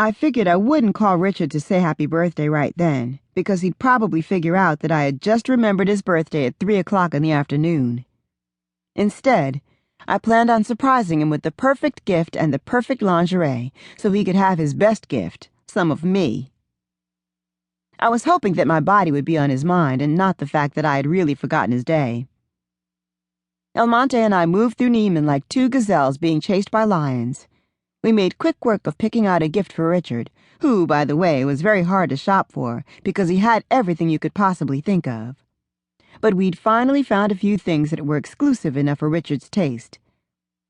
I figured I wouldn't call Richard to say happy birthday right then, because he'd probably figure out that I had just remembered his birthday at 3 o'clock in the afternoon. Instead, I planned on surprising him with the perfect gift and the perfect lingerie, so he could have his best gift, some of me. I was hoping that my body would be on his mind and not the fact that I had really forgotten his day. El Monte and I moved through Neiman like two gazelles being chased by lions. We made quick work of picking out a gift for Richard, who, by the way, was very hard to shop for because he had everything you could possibly think of. But we'd finally found a few things that were exclusive enough for Richard's taste.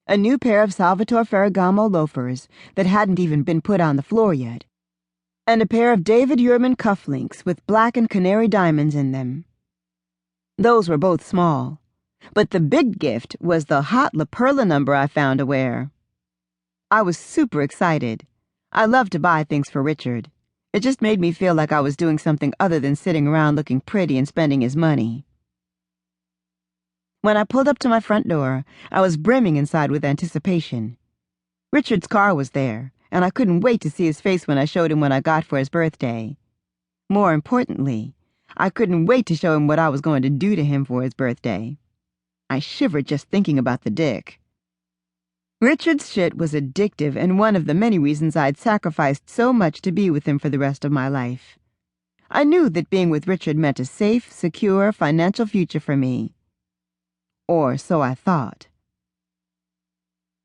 A new pair of Salvatore Ferragamo loafers that hadn't even been put on the floor yet, and a pair of David Yurman cufflinks with black and canary diamonds in them. Those were both small, but the big gift was the hot La Perla number I found to wear. I was super excited. I loved to buy things for Richard. It just made me feel like I was doing something other than sitting around looking pretty and spending his money. When I pulled up to my front door, I was brimming inside with anticipation. Richard's car was there, and I couldn't wait to see his face when I showed him what I got for his birthday. More importantly, I couldn't wait to show him what I was going to do to him for his birthday. I shivered just thinking about the dick. Richard's shit was addictive and one of the many reasons I'd sacrificed so much to be with him for the rest of my life. I knew that being with Richard meant a safe, secure, financial future for me. Or so I thought.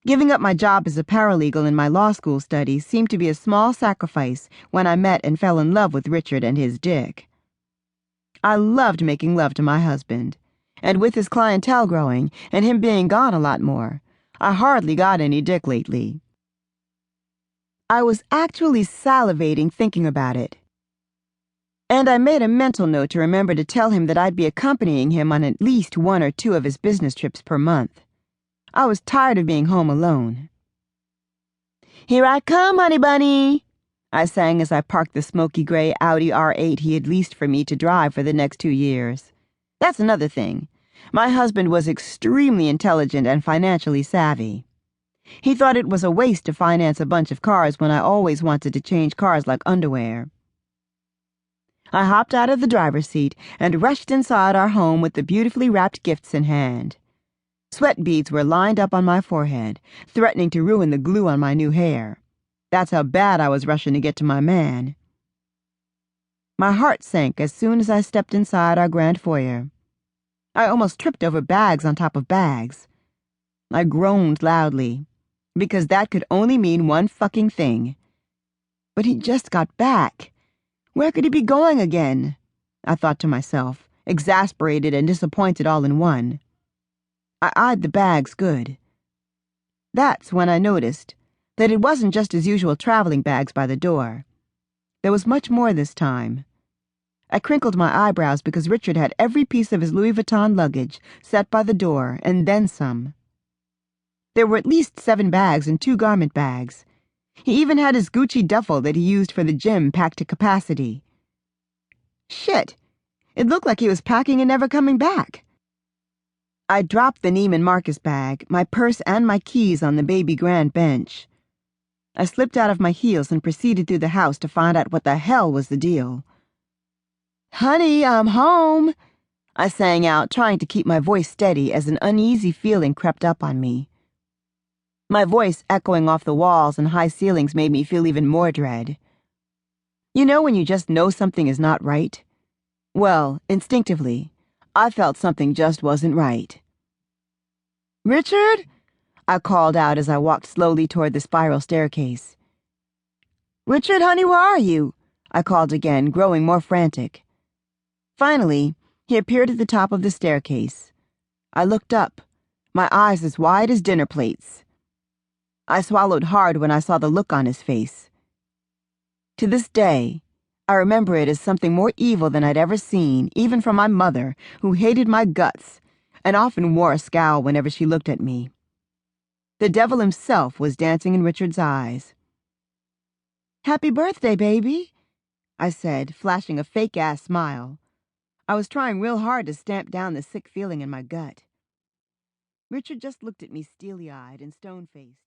Giving up my job as a paralegal in my law school studies seemed to be a small sacrifice when I met and fell in love with Richard and his dick. I loved making love to my husband, and with his clientele growing and him being gone a lot more, I hardly got any dick lately. I was actually salivating thinking about it. And I made a mental note to remember to tell him that I'd be accompanying him on at least 1 or 2 of his business trips per month. I was tired of being home alone. "Here I come, honey bunny," I sang as I parked the smoky gray Audi R8 he had leased for me to drive for the next 2 years. That's another thing. My husband was extremely intelligent and financially savvy. He thought it was a waste to finance a bunch of cars when I always wanted to change cars like underwear. I hopped out of the driver's seat and rushed inside our home with the beautifully wrapped gifts in hand. Sweat beads were lined up on my forehead, threatening to ruin the glue on my new hair. That's how bad I was rushing to get to my man. My heart sank as soon as I stepped inside our grand foyer. I almost tripped over bags on top of bags. I groaned loudly, because that could only mean one fucking thing. But he just got back. Where could he be going again? I thought to myself, exasperated and disappointed all in one. I eyed the bags good. That's when I noticed that it wasn't just his usual traveling bags by the door. There was much more this time. I crinkled my eyebrows because Richard had every piece of his Louis Vuitton luggage set by the door, and then some. There were at least 7 bags and 2 garment bags. He even had his Gucci duffel that he used for the gym packed to capacity. Shit! It looked like he was packing and never coming back. I dropped the Neiman Marcus bag, my purse and my keys on the baby grand bench. I slipped out of my heels and proceeded through the house to find out what the hell was the deal. "Honey, I'm home," I sang out, trying to keep my voice steady as an uneasy feeling crept up on me. My voice echoing off the walls and high ceilings made me feel even more dread. You know when you just know something is not right? Well, instinctively, I felt something just wasn't right. "Richard?" I called out as I walked slowly toward the spiral staircase. "Richard, honey, where are you?" I called again, growing more frantic. Finally, he appeared at the top of the staircase. I looked up, my eyes as wide as dinner plates. I swallowed hard when I saw the look on his face. To this day, I remember it as something more evil than I'd ever seen, even from my mother, who hated my guts and often wore a scowl whenever she looked at me. The devil himself was dancing in Richard's eyes. "Happy birthday, baby," I said, flashing a fake-ass smile. I was trying real hard to stamp down the sick feeling in my gut. Richard just looked at me steely-eyed and stone-faced.